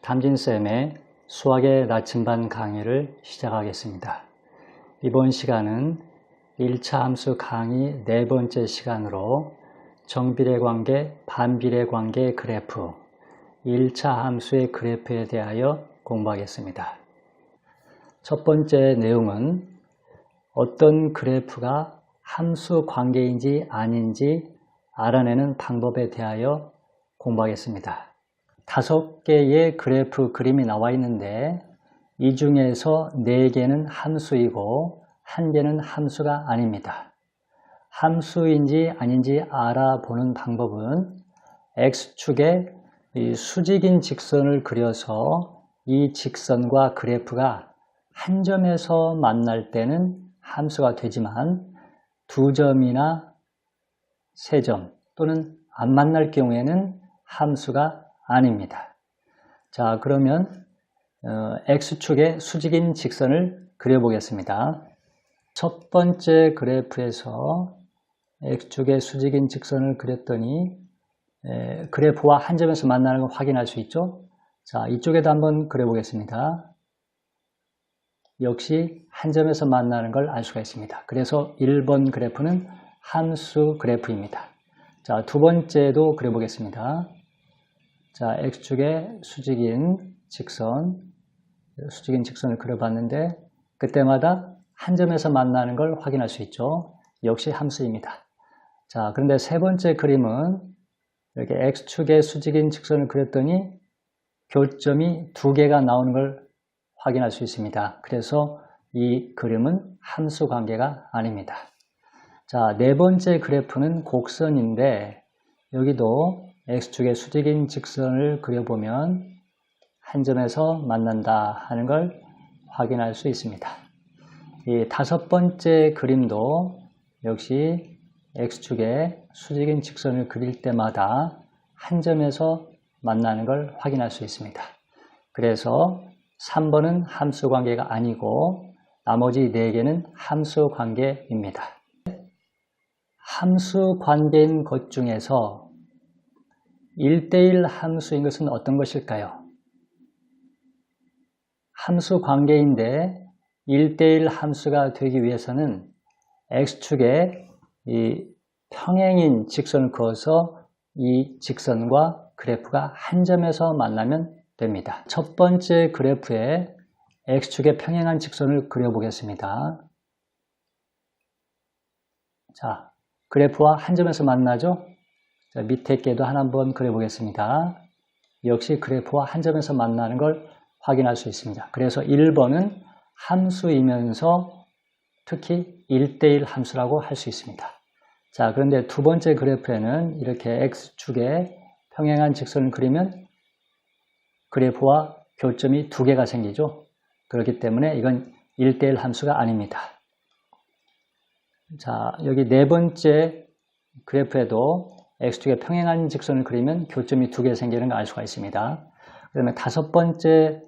담진쌤의 수학의 나침반 강의를 시작하겠습니다. 이번 시간은 1차 함수 강의 네 번째 시간으로 정비례관계, 반비례관계 그래프, 1차 함수의 그래프에 대하여 공부하겠습니다. 첫 번째 내용은 어떤 그래프가 함수 관계인지 아닌지 알아내는 방법에 대하여 공부하겠습니다. 5개의 그래프 그림이 나와 있는데 이 중에서 4개는 함수이고 1개는 함수가 아닙니다. 함수인지 아닌지 알아보는 방법은 X축에 이 수직인 직선을 그려서 이 직선과 그래프가 한 점에서 만날 때는 함수가 되지만 2점이나 3점 또는 안 만날 경우에는 함수가 아닙니다. 자, 그러면 X축의 수직인 직선을 그려보겠습니다. 첫 번째 그래프에서 X축의 수직인 직선을 그렸더니 그래프와 한 점에서 만나는 걸 확인할 수 있죠. 자, 이쪽에도 한번 그려보겠습니다. 역시 한 점에서 만나는 걸 알 수가 있습니다. 그래서 1번 그래프는 함수 그래프입니다. 자, 두 번째도 그려보겠습니다. 자, X축의 수직인 직선을 그려봤는데 그때마다 한 점에서 만나는 걸 확인할 수 있죠. 역시 함수입니다. 자, 그런데 세 번째 그림은 이렇게 X축의 수직인 직선을 그렸더니 교점이 2개가 나오는 걸 확인할 수 있습니다. 그래서 이 그림은 함수 관계가 아닙니다. 자, 네 번째 그래프는 곡선인데 여기도 X축의 수직인 직선을 그려보면 한 점에서 만난다 하는 걸 확인할 수 있습니다. 이 5번째 그림도 역시 X축의 수직인 직선을 그릴 때마다 한 점에서 만나는 걸 확인할 수 있습니다. 그래서 3번은 함수 관계가 아니고 나머지 4개는 함수 관계입니다. 함수 관계인 것 중에서 1대1 함수인 것은 어떤 것일까요? 함수 관계인데 1대1 함수가 되기 위해서는 X축에 이 평행인 직선을 그어서 이 직선과 그래프가 한 점에서 만나면 됩니다. 첫 번째 그래프에 X축에 평행한 직선을 그려보겠습니다. 자, 그래프와 한 점에서 만나죠? 자, 밑에 게도 하나 한번 그려보겠습니다. 역시 그래프와 한 점에서 만나는 걸 확인할 수 있습니다. 그래서 1번은 함수이면서 특히 1대1 함수라고 할 수 있습니다. 자, 그런데 두 번째 그래프에는 이렇게 X축에 평행한 직선을 그리면 그래프와 교점이 2개가 생기죠. 그렇기 때문에 이건 1대1 함수가 아닙니다. 자, 여기 네 번째 그래프에도 X축에 평행한 직선을 그리면 교점이 2개 생기는 걸 알 수가 있습니다. 그다음에 5번째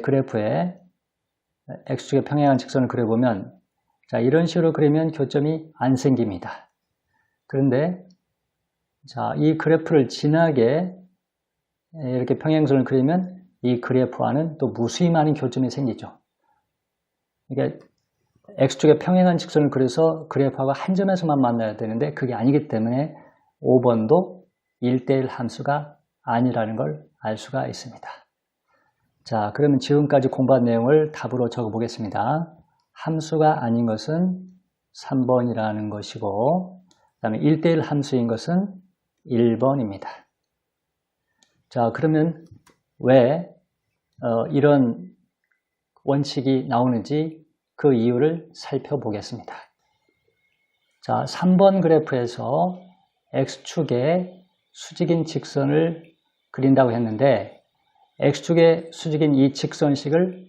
그래프에 X축에 평행한 직선을 그려보면 자, 이런 식으로 그리면 교점이 안 생깁니다. 그런데 자, 이 그래프를 진하게 이렇게 평행선을 그리면 이 그래프와는 또 무수히 많은 교점이 생기죠. 그러니까 X축에 평행한 직선을 그려서 그래프하고 한 점에서만 만나야 되는데 그게 아니기 때문에 5번도 1대1 함수가 아니라는 걸 알 수가 있습니다. 자, 그러면 지금까지 공부한 내용을 답으로 적어 보겠습니다. 함수가 아닌 것은 3번이라는 것이고 그 다음에 1대1 함수인 것은 1번입니다. 자, 그러면 왜 이런 원칙이 나오는지 그 이유를 살펴보겠습니다. 자, 3번 그래프에서 X축에 수직인 직선을 그린다고 했는데 X축에 수직인 이 직선식을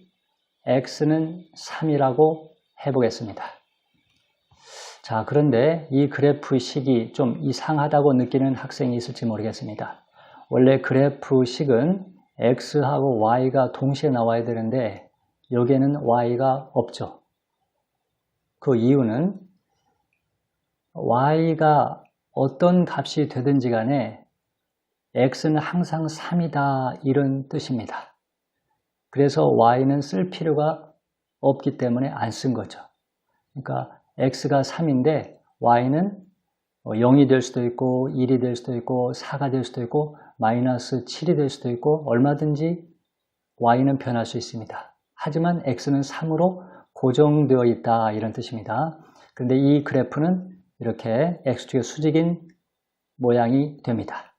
X는 3이라고 해보겠습니다. 자, 그런데 이 그래프식이 좀 이상하다고 느끼는 학생이 있을지 모르겠습니다. 원래 그래프식은 X하고 Y가 동시에 나와야 되는데 여기에는 Y가 없죠. 그 이유는 Y가 어떤 값이 되든지 간에 X는 항상 3이다 이런 뜻입니다. 그래서 y는 쓸 필요가 없기 때문에 안 쓴 거죠. 그러니까 x가 3인데 y는 0이 될 수도 있고 1이 될 수도 있고 4가 될 수도 있고 마이너스 7이 될 수도 있고 얼마든지 y는 변할 수 있습니다. 하지만 x는 3으로 고정되어 있다 이런 뜻입니다. 그런데 이 그래프는 이렇게 x축의 수직인 모양이 됩니다.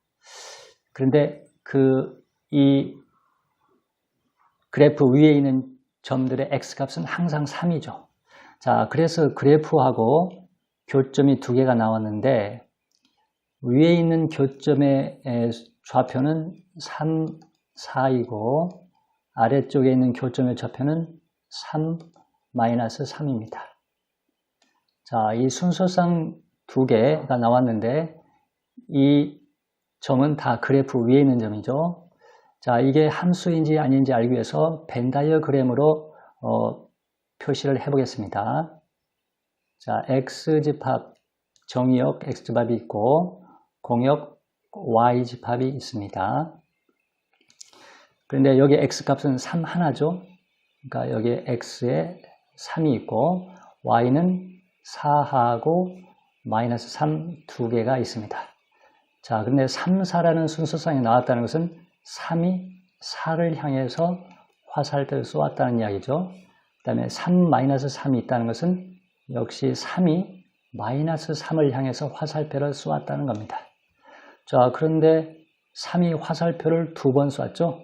그런데 이 그래프 위에 있는 점들의 x값은 항상 3이죠. 자, 그래서 그래프하고 교점이 두 개가 나왔는데 위에 있는 교점의 좌표는 3, 4이고 아래쪽에 있는 교점의 좌표는 3, 마이너스 3입니다. 자, 이 순서상 두 개가 나왔는데 이 점은 다 그래프 위에 있는 점이죠. 자, 이게 함수인지 아닌지 알기 위해서 벤 다이어그램으로 표시를 해보겠습니다. 자, x집합 정의역 x집합이 있고 공역 y집합이 있습니다. 그런데 여기 x값은 3 하나죠. 그러니까 여기 x에 3이 있고 y는 4하고 마이너스 3 두 개가 있습니다. 자, 그런데 3, 4라는 순서상에 나왔다는 것은 3이 4를 향해서 화살표를 쏘았다는 이야기죠. 그 다음에 3, 마이너스 3이 있다는 것은 역시 3이 마이너스 3을 향해서 화살표를 쏘았다는 겁니다. 자, 그런데 3이 화살표를 두 번 쏘았죠.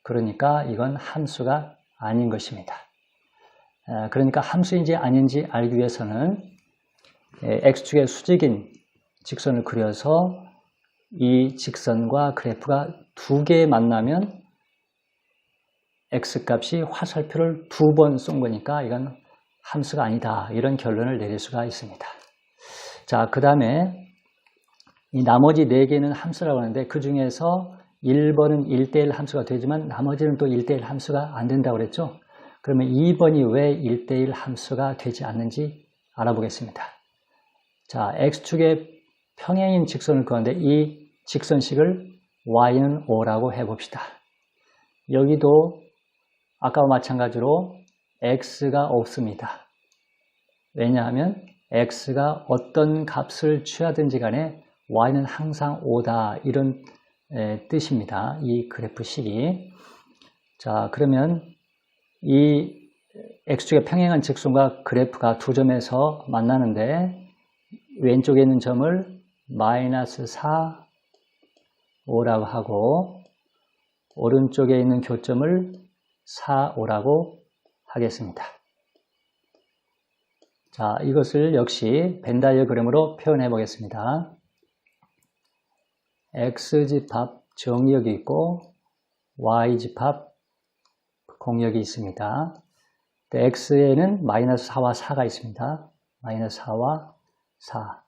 그러니까 이건 함수가 아닌 것입니다. 그러니까 함수인지 아닌지 알기 위해서는 x축의 수직인 직선을 그려서 이 직선과 그래프가 두 개 만나면 x값이 화살표를 두 번 쏜 거니까 이건 함수가 아니다. 이런 결론을 내릴 수가 있습니다. 자, 그 다음에 이 나머지 4개는 함수라고 하는데 그 중에서 1번은 1대1 함수가 되지만 나머지는 또 1대1 함수가 안 된다고 그랬죠. 그러면 2번이 왜 1대1 함수가 되지 않는지 알아보겠습니다. 자, x축의 평행인 직선을 그었는데 이 직선식을 y는 5라고 해봅시다. 여기도 아까와 마찬가지로 x가 없습니다. 왜냐하면 x가 어떤 값을 취하든지 간에 y는 항상 5다 이런 뜻입니다. 이 그래프식이. 자, 그러면 이 x축의 평행한 직선과 그래프가 두 점에서 만나는데 왼쪽에 있는 점을 마이너스 4, 5라고 하고 오른쪽에 있는 교점을 4, 5라고 하겠습니다. 자, 이것을 역시 벤 다이어그램으로 표현해 보겠습니다. x집합 정의역이 있고 y집합 공역이 있습니다. x에는 마이너스 4와 4가 있습니다. 마이너스 4와 4.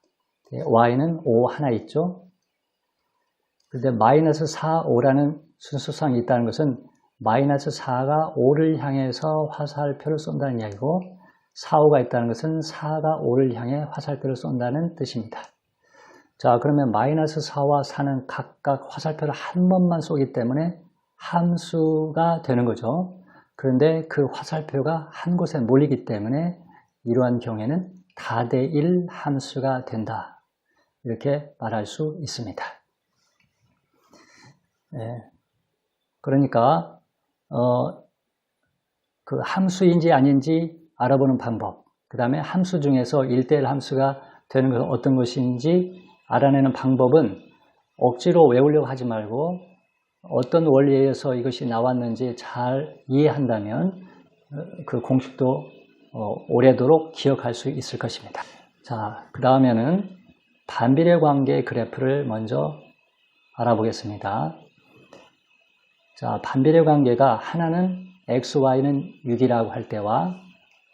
y는 5 하나 있죠. 그런데 마이너스 4, 5라는 순서상이 있다는 것은 마이너스 4가 5를 향해서 화살표를 쏜다는 이야기고 4, 5가 있다는 것은 4가 5를 향해 화살표를 쏜다는 뜻입니다. 자, 그러면 마이너스 4와 4는 각각 화살표를 한 번만 쏘기 때문에 함수가 되는 거죠. 그런데 그 화살표가 한 곳에 몰리기 때문에 이러한 경우에는 다대1 함수가 된다. 이렇게 말할 수 있습니다. 그러니까 그 함수인지 아닌지 알아보는 방법, 그 다음에 함수 중에서 1대1 함수가 되는 것은 어떤 것인지 알아내는 방법은 억지로 외우려고 하지 말고 어떤 원리에 의해서 이것이 나왔는지 잘 이해한다면 그 공식도 오래도록 기억할 수 있을 것입니다. 자, 그 다음에는 반비례 관계 그래프를 먼저 알아보겠습니다. 자, 반비례 관계가 하나는 xy는 6이라고 할 때와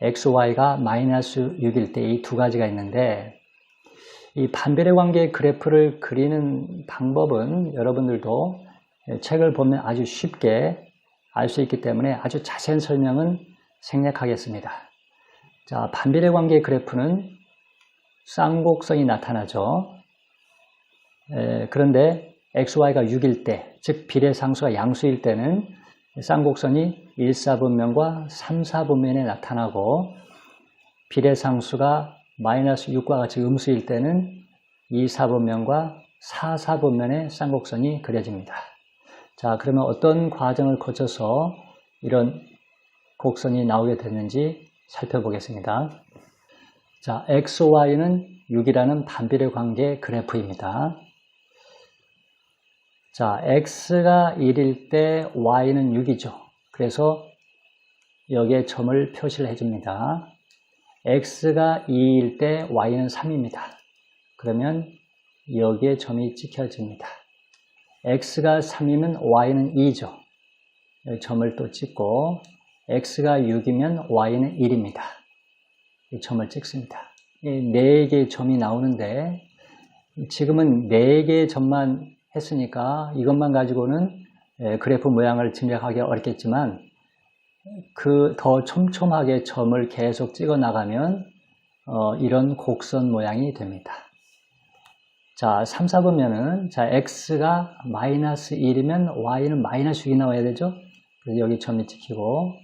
xy가 마이너스 6일 때 이 두 가지가 있는데 이 반비례 관계 그래프를 그리는 방법은 여러분들도 책을 보면 아주 쉽게 알 수 있기 때문에 아주 자세한 설명은 생략하겠습니다. 자, 반비례 관계 그래프는 쌍곡선이 나타나죠. 그런데 xy가 6일 때, 즉 비례상수가 양수일 때는 쌍곡선이 1, 4분면과 3, 4분면에 나타나고 비례상수가 마이너스 6과 같이 음수일 때는 2, 4분면과 4, 4분면의 쌍곡선이 그려집니다. 자, 그러면 어떤 과정을 거쳐서 이런 곡선이 나오게 됐는지 살펴보겠습니다. 자, XY는 6이라는 반비례 관계 그래프입니다. 자, X가 1일 때 Y는 6이죠. 그래서 여기에 점을 표시를 해줍니다. X가 2일 때 Y는 3입니다. 그러면 여기에 점이 찍혀집니다. X가 3이면 Y는 2죠. 여기 점을 또 찍고 X가 6이면 Y는 1입니다. 이 점을 찍습니다. 4개의 점이 나오는데 지금은 4개의 점만 했으니까 이것만 가지고는 그래프 모양을 짐작하기 어렵겠지만 그 더 촘촘하게 점을 계속 찍어 나가면 이런 곡선 모양이 됩니다. 자, 3, 4보면은 자, X가 마이너스 1이면 Y는 마이너스 6이 나와야 되죠? 그래서 여기 점이 찍히고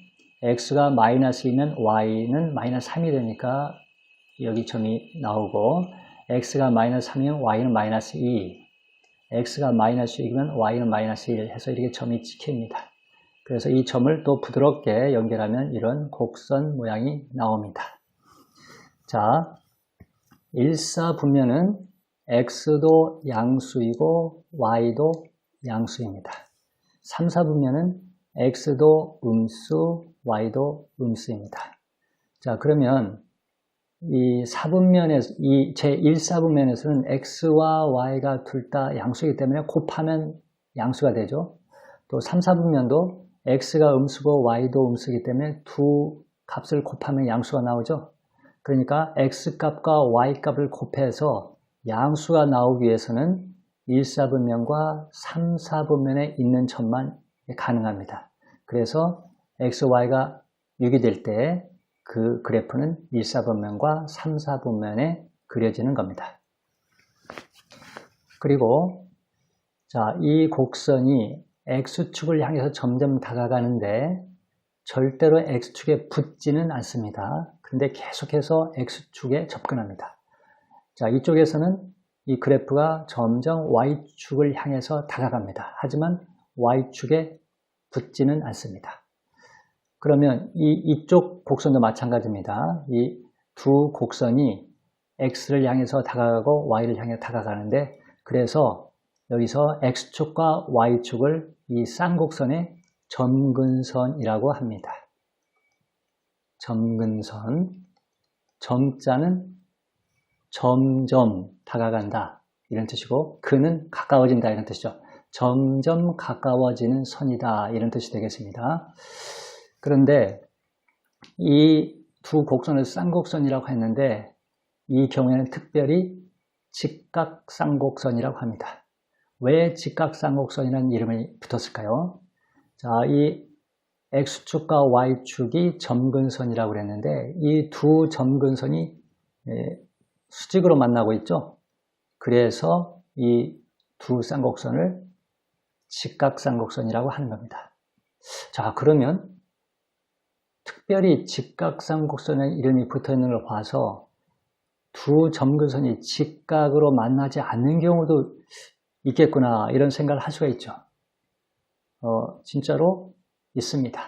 X가 마이너스 2면 Y는 마이너스 3이 되니까 여기 점이 나오고 X가 마이너스 3이면 Y는 마이너스 2 X가 마이너스 6이면 Y는 마이너스 1 해서 이렇게 점이 찍힙니다. 그래서 이 점을 또 부드럽게 연결하면 이런 곡선 모양이 나옵니다. 자, 1, 4분면은 X도 양수이고 Y도 양수입니다. 3, 4분면은 X도 음수, Y도 음수입니다. 자, 그러면 이 4분면에서, 이 제1, 4분면에서는 X와 Y가 둘 다 양수이기 때문에 곱하면 양수가 되죠. 또 3, 4분면도 X가 음수고 Y도 음수이기 때문에 두 값을 곱하면 양수가 나오죠. 그러니까 X값과 Y값을 곱해서 양수가 나오기 위해서는 1, 4분면과 3, 4분면에 있는 점만 가능합니다. 그래서 X, Y가 6이 될 때 그 그래프는 1, 4분면과 3, 4분면에 그려지는 겁니다. 그리고 자, 이 곡선이 X축을 향해서 점점 다가가는데 절대로 X축에 붙지는 않습니다. 그런데 계속해서 X축에 접근합니다. 자, 이쪽에서는 이 그래프가 점점 Y축을 향해서 다가갑니다. 하지만 Y축에 붙지는 않습니다. 그러면 이쪽 곡선도 마찬가지입니다. 이 두 곡선이 X를 향해서 다가가고 Y를 향해 다가가는데 그래서 여기서 X축과 Y축을 이 쌍곡선의 점근선이라고 합니다. 점근선. 점자는 점점 다가간다 이런 뜻이고 근은 가까워진다 이런 뜻이죠. 점점 가까워지는 선이다 이런 뜻이 되겠습니다. 그런데 이 두 곡선을 쌍곡선이라고 했는데 이 경우에는 특별히 직각쌍곡선이라고 합니다. 왜 직각쌍곡선이라는 이름이 붙었을까요? 자, 이 X축과 Y축이 점근선이라고 그랬는데 이 두 점근선이 수직으로 만나고 있죠. 그래서 이 두 쌍곡선을 직각쌍곡선이라고 하는 겁니다. 자, 그러면 특별히 직각쌍곡선의 이름이 붙어 있는 걸 봐서 두 점근선이 직각으로 만나지 않는 경우도 있겠구나 이런 생각을 할 수가 있죠. 진짜로 있습니다.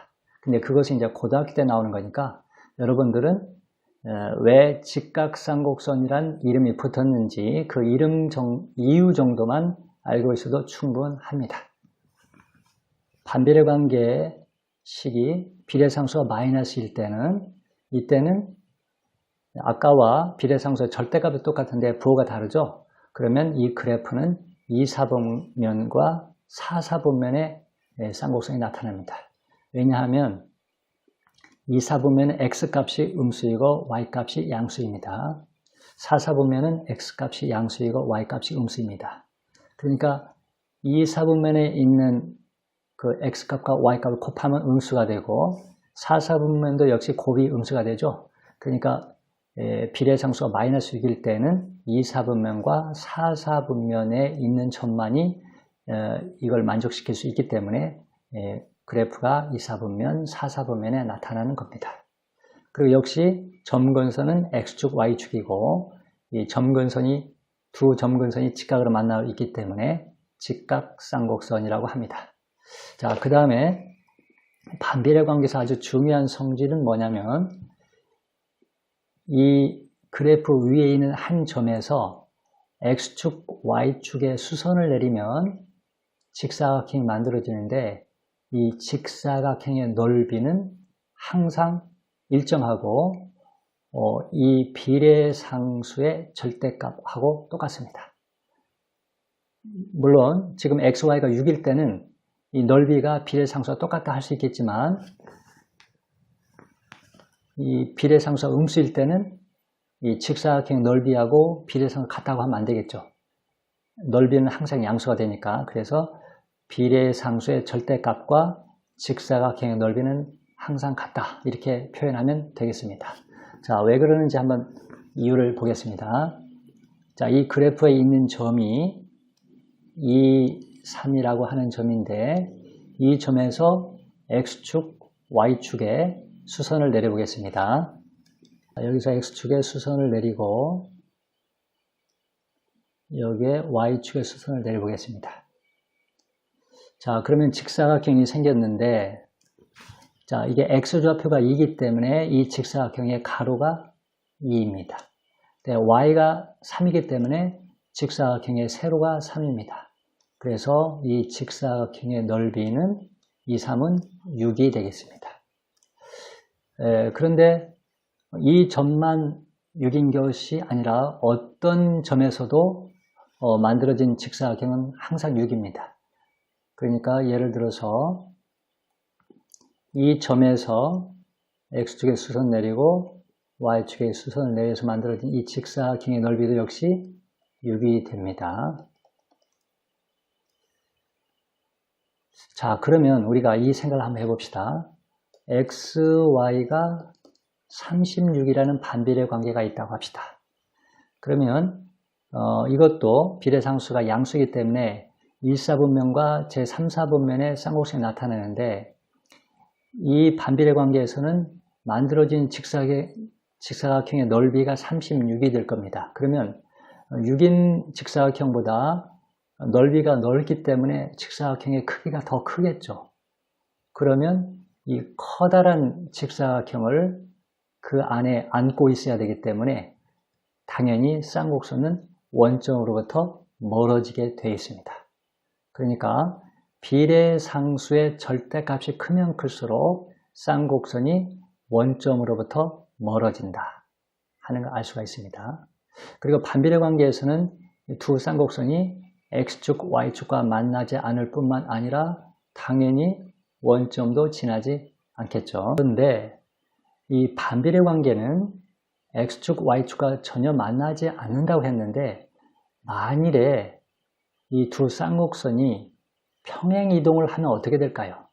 근데 그것이 이제 고등학교 때 나오는 거니까 여러분들은 왜 직각쌍곡선이란 이름이 붙었는지 그 이유 정도만 알고 있어도 충분합니다. 반비례 관계의 식이 비례상수가 마이너스일 때는 이때는 아까와 비례상수의 절대값이 똑같은데 부호가 다르죠. 그러면 이 그래프는 2, 4분면과 4, 4분면의 쌍곡선이 나타납니다. 왜냐하면 2, 4분면은 X값이 음수이고 Y값이 양수입니다. 4, 4분면은 X값이 양수이고 Y값이 음수입니다. 그러니까 2, 4분면에 있는 그 X값과 Y값을 곱하면 음수가 되고 4, 4분면도 역시 곱이 음수가 되죠. 그러니까 비례상수가 마이너스 6일 때는 2, 4분면과 4, 4분면에 있는 점만이 이걸 만족시킬 수 있기 때문에 그래프가 2사분면, 4사분면에 나타나는 겁니다. 그리고 역시 점근선은 X축, Y축이고 이 점근선이 두 점근선이 직각으로 만나 있기 때문에 직각쌍곡선이라고 합니다. 자, 그 다음에 반비례 관계에서 아주 중요한 성질은 뭐냐면 이 그래프 위에 있는 한 점에서 X축, Y축의 수선을 내리면 직사각형이 만들어지는데 이 직사각형의 넓이는 항상 일정하고 이 비례상수의 절대값하고 똑같습니다. 물론 지금 x, y가 6일 때는 이 넓이가 비례상수와 똑같다 할 수 있겠지만 이 비례상수가 음수일 때는 이 직사각형 넓이하고 비례상수 같다고 하면 안 되겠죠. 넓이는 항상 양수가 되니까. 그래서 비례상수의 절대값과 직사각형의 넓이는 항상 같다 이렇게 표현하면 되겠습니다. 자, 왜 그러는지 한번 이유를 보겠습니다. 자, 이 그래프에 있는 점이 2, 3이라고 하는 점인데 이 점에서 X축, Y축에 수선을 내려보겠습니다. 여기서 X축에 수선을 내리고 여기에 Y축에 수선을 내려보겠습니다. 자, 그러면 직사각형이 생겼는데 자, 이게 X좌표가 2이기 때문에 이 직사각형의 가로가 2입니다. Y가 3이기 때문에 직사각형의 세로가 3입니다. 그래서 이 직사각형의 넓이는 2, 3은 6이 되겠습니다. 그런데 이 점만 6인 것이 아니라 어떤 점에서도 만들어진 직사각형은 항상 6입니다. 그러니까 예를 들어서 이 점에서 X축에 수선 내리고 Y축에 수선을 내려서 만들어진 이 직사각형의 넓이도 역시 6이 됩니다. 자, 그러면 우리가 이 생각을 한번 해봅시다. X, Y가 36이라는 반비례 관계가 있다고 합시다. 그러면 이것도 비례상수가 양수이기 때문에 1사분면과 제3사분면의 쌍곡선이 나타나는데 이 반비례 관계에서는 만들어진 직사각형의 넓이가 36이 될 겁니다. 그러면 6인 직사각형보다 넓이가 넓기 때문에 직사각형의 크기가 더 크겠죠. 그러면 이 커다란 직사각형을 그 안에 안고 있어야 되기 때문에 당연히 쌍곡선은 원점으로부터 멀어지게 되어 있습니다. 그러니까 비례상수의 절대값이 크면 클수록 쌍곡선이 원점으로부터 멀어진다 하는 걸 알 수가 있습니다. 그리고 반비례 관계에서는 두 쌍곡선이 X축, Y축과 만나지 않을 뿐만 아니라 당연히 원점도 지나지 않겠죠. 그런데 이 반비례 관계는 X축, Y축과 전혀 만나지 않는다고 했는데 만일에 이 두 쌍곡선이 평행이동을 하면 어떻게 될까요?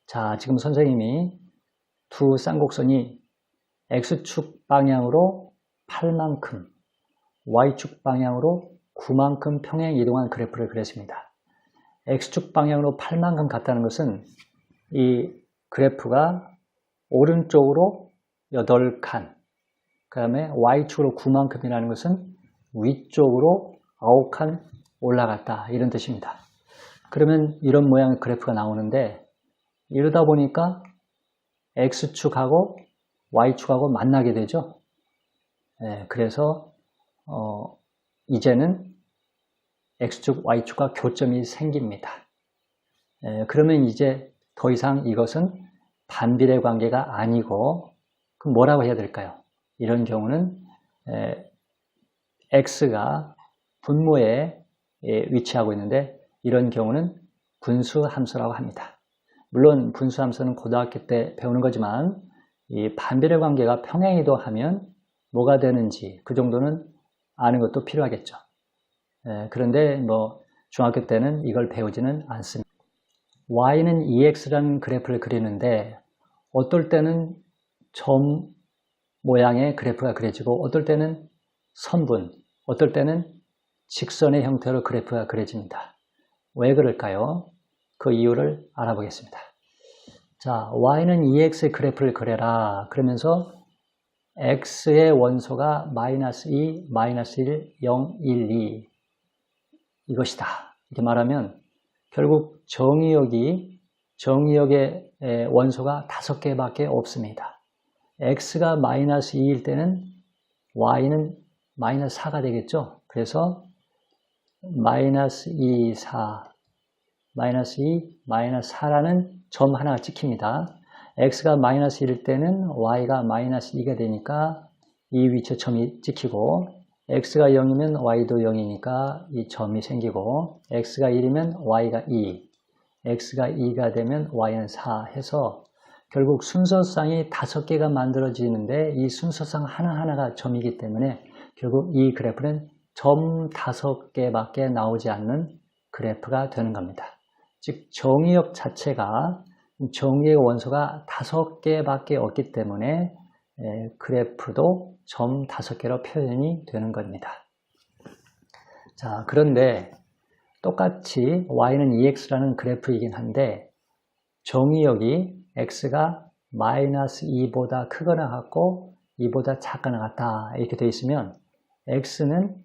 자, 지금 선생님이 두 쌍곡선이 X축 방향으로 8만큼, Y축 방향으로 9만큼 평행이동한 그래프를 그렸습니다. X축 방향으로 8만큼 갔다는 것은 이 그래프가 오른쪽으로 8칸, 그 다음에 Y축으로 9만큼이라는 것은 위쪽으로 9칸 올라갔다 이런 뜻입니다. 그러면 이런 모양의 그래프가 나오는데 이러다 보니까 X축하고 Y축하고 만나게 되죠. 그래서 이제는 X축, Y축과 교점이 생깁니다. 그러면 이제 더 이상 이것은 반비례 관계가 아니고 그럼 뭐라고 해야 될까요? 이런 경우는 X가 분모에 위치하고 있는데 이런 경우는 분수함수라고 합니다. 물론 분수함수는 고등학교 때 배우는 거지만 이 반비례 관계가 평행이동하면 뭐가 되는지 그 정도는 아는 것도 필요하겠죠. 그런데 뭐 중학교 때는 이걸 배우지는 않습니다. Y는 2X라는 그래프를 그리는데 어떨 때는 점 모양의 그래프가 그려지고 어떨 때는 선분, 어떨 때는 직선의 형태로 그래프가 그려집니다. 왜 그럴까요? 그 이유를 알아보겠습니다. 자, y는 2x의 그래프를 그려라. 그러면서 x의 원소가 마이너스 2, 마이너스 1, 0, 1, 2 이것이다. 이렇게 말하면 결국 정의역의 원소가 5개밖에 없습니다. x가 마이너스 2일 때는 y는 마이너스 4가 되겠죠. 그래서 마이너스 2, 4, 마이너스 2, 마이너스 4라는 점 하나가 찍힙니다. x가 마이너스 1일 때는 y가 마이너스 2가 되니까 이 위치에 점이 찍히고, x가 0이면 y도 0이니까 이 점이 생기고, x가 1이면 y가 2, x가 2가 되면 y는 4 해서 결국 순서상이 5개가 만들어지는데 이 순서상 하나하나가 점이기 때문에 결국 이 그래프는 점 5개밖에 나오지 않는 그래프가 되는 겁니다. 즉 정의역 자체가 정의의 원소가 5개밖에 없기 때문에 그래프도 점 5개로 표현이 되는 겁니다. 자, 그런데 똑같이 y는 2x라는 그래프이긴 한데 정의역이 x가 마이너스 2보다 크거나 같고 2보다 작거나 같다 이렇게 되어 있으면 x는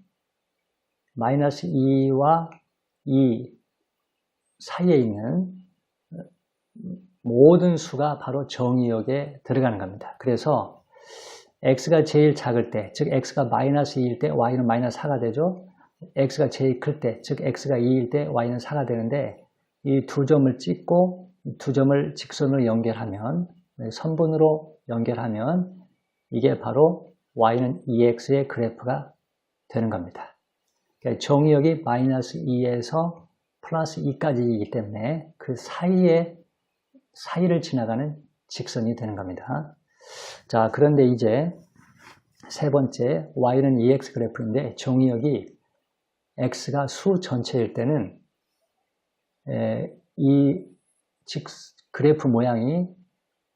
마이너스 2와 2 사이에 있는 모든 수가 바로 정의역에 들어가는 겁니다. 그래서 x가 제일 작을 때, 즉 x가 마이너스 2일 때 y는 마이너스 4가 되죠. x가 제일 클 때, 즉 x가 2일 때 y는 4가 되는데 이 두 점을 찍고 두 점을 직선으로 연결하면, 선분으로 연결하면 이게 바로 y는 2x의 그래프가 되는 겁니다. 그러니까 정의역이 마이너스 2에서 플러스 2까지이기 때문에 그 사이를 지나가는 직선이 되는 겁니다. 자, 그런데 이제 세 번째 y는 2x 그래프인데 정의역이 x가 수 전체일 때는 이 그래프 모양이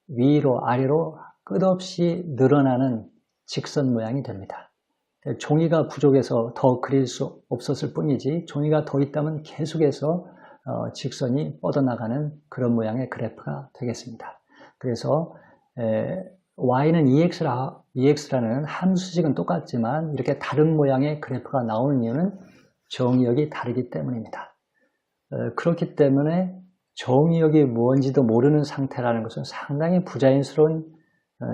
위로 아래로 끝없이 늘어나는 직선 모양이 됩니다. 종이가 부족해서 더 그릴 수 없었을 뿐이지 종이가 더 있다면 계속해서 직선이 뻗어나가는 그런 모양의 그래프가 되겠습니다. 그래서 y는 2x라는 함수식은 똑같지만 이렇게 다른 모양의 그래프가 나오는 이유는 정의역이 다르기 때문입니다. 그렇기 때문에 정의역이 뭔지도 모르는 상태라는 것은 상당히 부자연스러운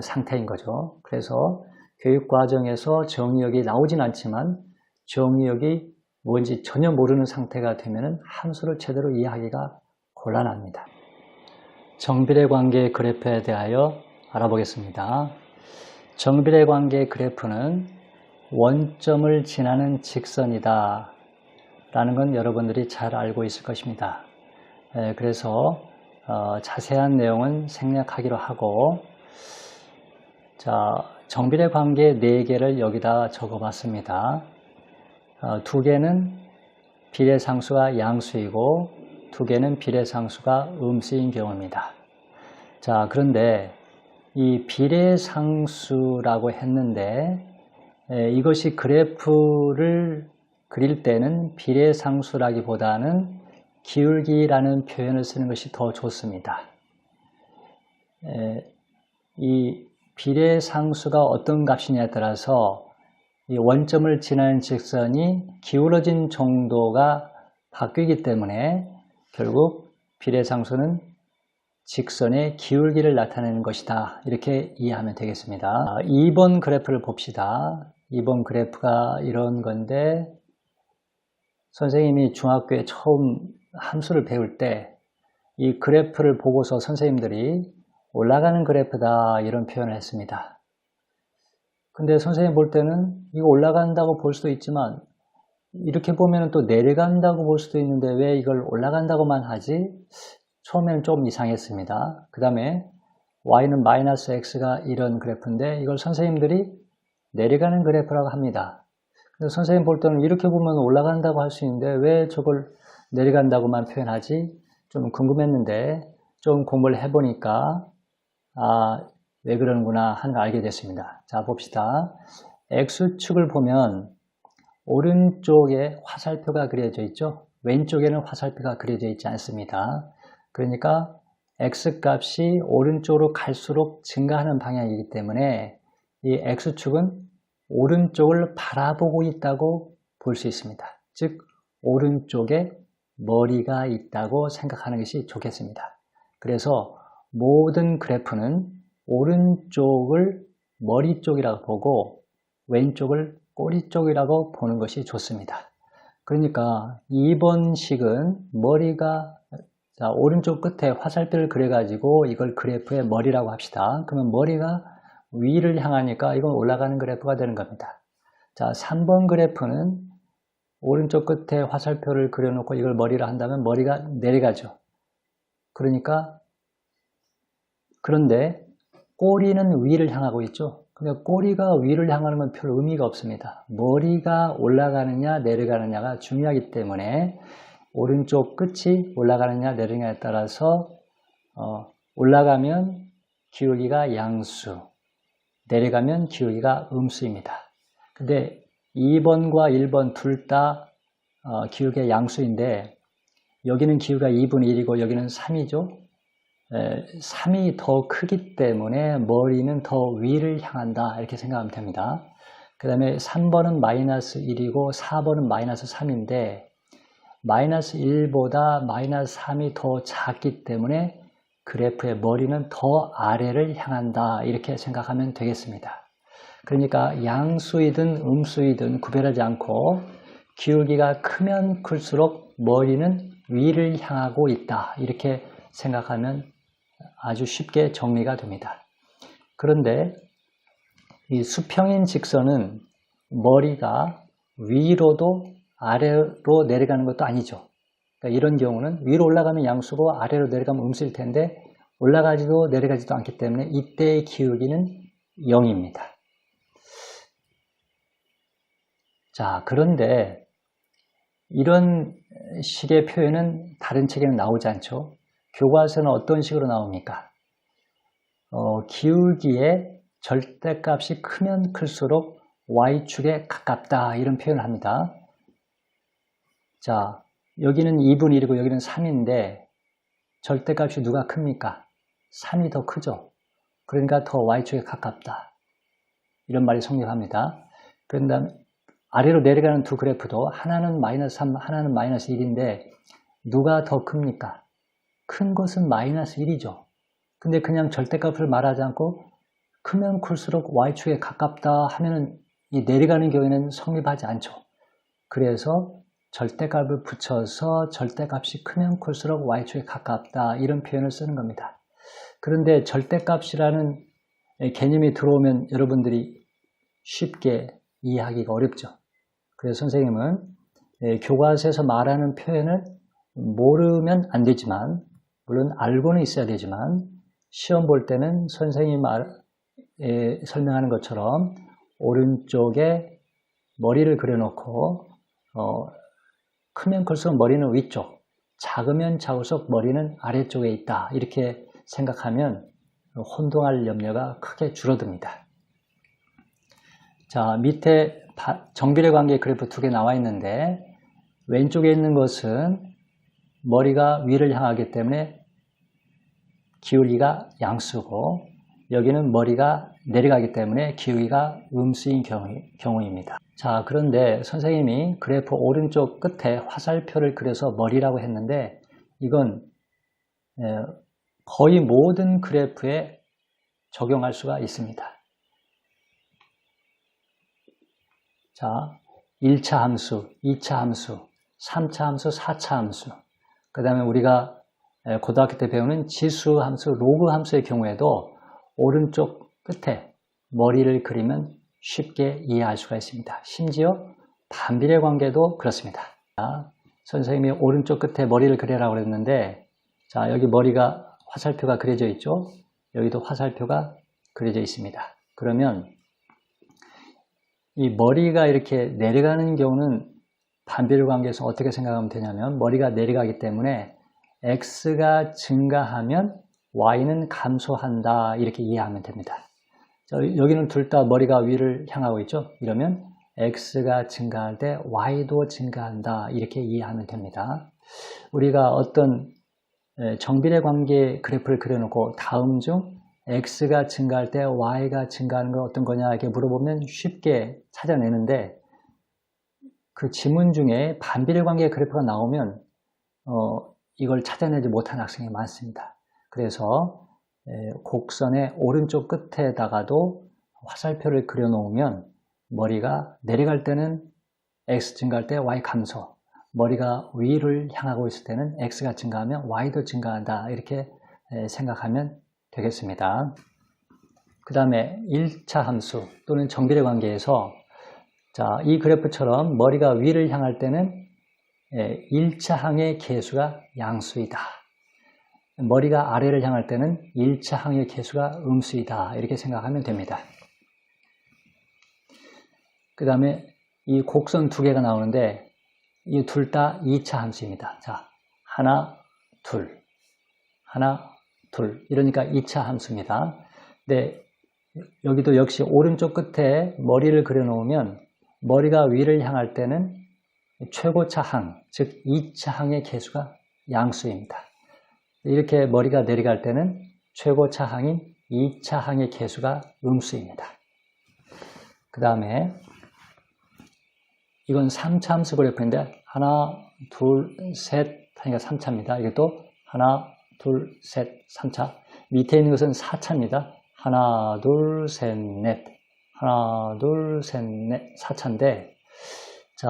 상태인 거죠. 그래서 교육과정에서 정의역이 나오진 않지만 정의역이 뭔지 전혀 모르는 상태가 되면 함수를 제대로 이해하기가 곤란합니다. 정비례 관계 그래프에 대하여 알아보겠습니다. 정비례 관계 그래프는 원점을 지나는 직선이다 라는 건 여러분들이 잘 알고 있을 것입니다. 그래서 자세한 내용은 생략하기로 하고, 자, 정비례 관계 4개를 여기다 적어봤습니다. 2개는 비례상수가 양수이고 2개는 비례상수가 음수인 경우입니다. 자, 그런데 이 비례상수라고 했는데 이것이 그래프를 그릴 때는 비례상수라기보다는 기울기라는 표현을 쓰는 것이 더 좋습니다. 이 비례상수가 어떤 값이냐에 따라서 이 원점을 지나는 직선이 기울어진 정도가 바뀌기 때문에 결국 비례상수는 직선의 기울기를 나타내는 것이다. 이렇게 이해하면 되겠습니다. 2번 그래프를 봅시다. 2번 그래프가 이런 건데 선생님이 중학교에 처음 함수를 배울 때 이 그래프를 보고서 선생님들이 올라가는 그래프다 이런 표현을 했습니다. 근데 선생님 볼 때는 이거 올라간다고 볼 수도 있지만 이렇게 보면 또 내려간다고 볼 수도 있는데 왜 이걸 올라간다고만 하지? 처음에는 좀 이상했습니다. 그 다음에 y는 마이너스 x가 이런 그래프인데 이걸 선생님들이 내려가는 그래프라고 합니다. 그래서 선생님 볼 때는 이렇게 보면 올라간다고 할 수 있는데 왜 저걸 내려간다고만 표현하지? 좀 궁금했는데 좀 공부를 해보니까 왜 그러는구나 하는 걸 알게 됐습니다. 자, 봅시다. X축을 보면 오른쪽에 화살표가 그려져 있죠. 왼쪽에는 화살표가 그려져 있지 않습니다. 그러니까 x값이 오른쪽으로 갈수록 증가하는 방향이기 때문에 이 x축은 오른쪽을 바라보고 있다고 볼 수 있습니다. 즉 오른쪽에 머리가 있다고 생각하는 것이 좋겠습니다. 그래서 모든 그래프는 오른쪽을 머리 쪽이라고 보고 왼쪽을 꼬리 쪽이라고 보는 것이 좋습니다. 그러니까 2번 식은 머리가 오른쪽 끝에 화살표를 그려가지고 이걸 그래프의 머리라고 합시다. 그러면 머리가 위를 향하니까 이건 올라가는 그래프가 되는 겁니다. 자, 3번 그래프는 오른쪽 끝에 화살표를 그려놓고 이걸 머리라 한다면 머리가 내려가죠. 그런데 꼬리는 위를 향하고 있죠. 근데 꼬리가 위를 향하는 건 별 의미가 없습니다. 머리가 올라가느냐 내려가느냐가 중요하기 때문에 오른쪽 끝이 올라가느냐 내려가느냐에 따라서 올라가면 기울기가 양수, 내려가면 기울기가 음수입니다. 근데 2번과 1번 둘 다 기울기가 양수인데 여기는 기울기가 2분의 1이고 여기는 3이죠. 3이 더 크기 때문에 머리는 더 위를 향한다 이렇게 생각하면 됩니다. 그 다음에 3번은 마이너스 1이고 4번은 마이너스 3인데 마이너스 1보다 마이너스 3이 더 작기 때문에 그래프의 머리는 더 아래를 향한다 이렇게 생각하면 되겠습니다. 그러니까 양수이든 음수이든 구별하지 않고 기울기가 크면 클수록 머리는 위를 향하고 있다 이렇게 생각하면 아주 쉽게 정리가 됩니다. 그런데 이 수평인 직선은 머리가 위로도 아래로 내려가는 것도 아니죠. 그러니까 이런 경우는 위로 올라가면 양수고 아래로 내려가면 음수일 텐데 올라가지도 내려가지도 않기 때문에 이때의 기울기는 0입니다. 자, 그런데 이런 식의 표현은 다른 책에는 나오지 않죠. 교과서는 어떤 식으로 나옵니까? 기울기의 절대값이 크면 클수록 y축에 가깝다 이런 표현을 합니다. 자, 여기는 2분의 1이고 여기는 3인데 절대값이 누가 큽니까? 3이 더 크죠. 그러니까 더 y축에 가깝다. 이런 말이 성립합니다. 그런 다음에 아래로 내려가는 두 그래프도 하나는 마이너스 3, 하나는 마이너스 1인데 누가 더 큽니까? 큰 것은 마이너스 1이죠. 근데 그냥 절대값을 말하지 않고 크면 클수록 y축에 가깝다 하면은 이 내려가는 경우에는 성립하지 않죠. 그래서 절대값을 붙여서 절대값이 크면 클수록 y축에 가깝다 이런 표현을 쓰는 겁니다. 그런데 절대값이라는 개념이 들어오면 여러분들이 쉽게 이해하기가 어렵죠. 그래서 선생님은 교과서에서 말하는 표현을 모르면 안 되지만 물론 알고는 있어야 되지만 시험 볼 때는 선생님이 설명하는 것처럼 오른쪽에 머리를 그려놓고 크면 클수록 머리는 위쪽, 작으면 작을수록 머리는 아래쪽에 있다 이렇게 생각하면 혼동할 염려가 크게 줄어듭니다. 자, 밑에 정비례 관계 그래프 두 개 나와 있는데 왼쪽에 있는 것은 머리가 위를 향하기 때문에 기울기가 양수고 여기는 머리가 내려가기 때문에 기울기가 음수인 경우입니다. 자, 그런데 선생님이 그래프 오른쪽 끝에 화살표를 그려서 머리라고 했는데 이건 거의 모든 그래프에 적용할 수가 있습니다. 자, 1차 함수, 2차 함수, 3차 함수, 4차 함수 그 다음에 우리가 고등학교 때 배우는 지수 함수, 로그 함수의 경우에도 오른쪽 끝에 머리를 그리면 쉽게 이해할 수가 있습니다. 심지어 반비례 관계도 그렇습니다. 자, 선생님이 오른쪽 끝에 머리를 그리라고 그랬는데 자, 여기 머리가 화살표가 그려져 있죠. 여기도 화살표가 그려져 있습니다. 그러면 이 머리가 이렇게 내려가는 경우는 반비례 관계에서 어떻게 생각하면 되냐면 머리가 내려가기 때문에 x가 증가하면 y는 감소한다 이렇게 이해하면 됩니다. 자, 여기는 둘 다 머리가 위를 향하고 있죠. 이러면 x가 증가할 때 y도 증가한다 이렇게 이해하면 됩니다. 우리가 어떤 정비례 관계 그래프를 그려놓고 다음 중 x가 증가할 때 y가 증가하는 건 어떤 거냐 이렇게 물어보면 쉽게 찾아내는데 그 지문 중에 반비례 관계 그래프가 나오면 이걸 찾아내지 못하는 학생이 많습니다. 그래서 곡선의 오른쪽 끝에다가도 화살표를 그려놓으면 머리가 내려갈 때는 x 증가할 때 y 감소, 머리가 위를 향하고 있을 때는 x가 증가하면 y도 증가한다 이렇게 생각하면 되겠습니다. 그 다음에 1차 함수 또는 정비례 관계에서 이 그래프처럼 머리가 위를 향할 때는 1차 항의 계수가 양수이다. 머리가 아래를 향할 때는 1차 항의 계수가 음수이다. 이렇게 생각하면 됩니다. 그 다음에 이 곡선 두 개가 나오는데 이 둘 다 2차 함수입니다. 자, 하나, 둘, 하나, 둘 이러니까 2차 함수입니다. 근데 여기도 역시 오른쪽 끝에 머리를 그려놓으면 머리가 위를 향할 때는 최고차 항, 즉 2차 항의 계수가 양수입니다. 이렇게 머리가 내려갈 때는 최고차 항인 2차 항의 계수가 음수입니다. 그 다음에 이건 3차 함수 그래프인데 하나, 둘, 셋 하니까 3차입니다. 이것도 하나, 둘, 셋, 3차. 밑에 있는 것은 4차입니다. 하나, 둘, 셋, 넷. 하나, 둘, 셋, 넷, 4차인데 자,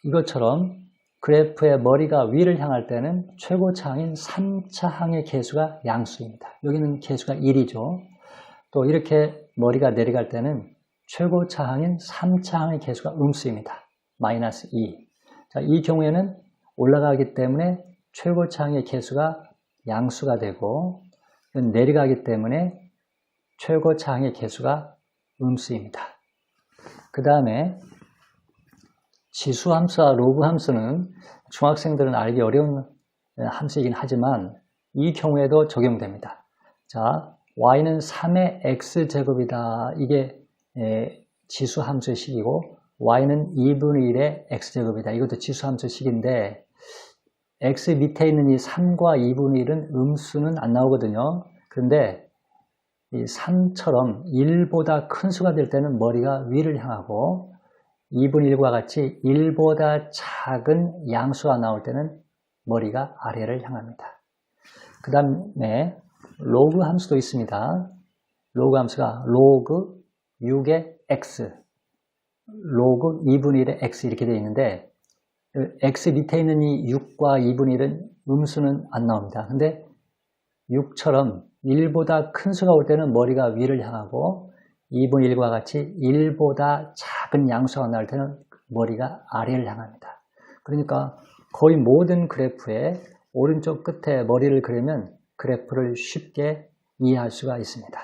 이것처럼 그래프의 머리가 위를 향할 때는 최고차 항인 3차 항의 계수가 양수입니다. 여기는 계수가 1이죠. 또 이렇게 머리가 내려갈 때는 최고차 항인 3차 항의 계수가 음수입니다. 마이너스 2. 자, 이 경우에는 올라가기 때문에 최고차 항의 계수가 양수가 되고 내려가기 때문에 최고차 항의 계수가 음수입니다. 그 다음에 지수함수와 로그함수는 중학생들은 알기 어려운 함수이긴 하지만 이 경우에도 적용됩니다. 자, y는 3의 x제곱이다. 이게 지수함수의 식이고 y는 2분의 1의 x제곱이다. 이것도 지수함수의 식인데 x 밑에 있는 이 3과 2분의 1은 음수는 안 나오거든요. 그런데 이 3처럼 1보다 큰 수가 될 때는 머리가 위를 향하고 2분의 1과 같이 1보다 작은 양수가 나올 때는 머리가 아래를 향합니다. 그 다음에 로그 함수도 있습니다. 로그 함수가 로그 6의 x, 로그 2분의 1의 x 이렇게 되어 있는데 x 밑에 있는 이 6과 2분의 1은 음수는 안 나옵니다. 근데 6처럼 1보다 큰 수가 올 때는 머리가 위를 향하고 2분의 1과 같이 1보다 작은 양수가 나올 때는 머리가 아래를 향합니다. 그러니까 거의 모든 그래프의 오른쪽 끝에 머리를 그리면 그래프를 쉽게 이해할 수가 있습니다.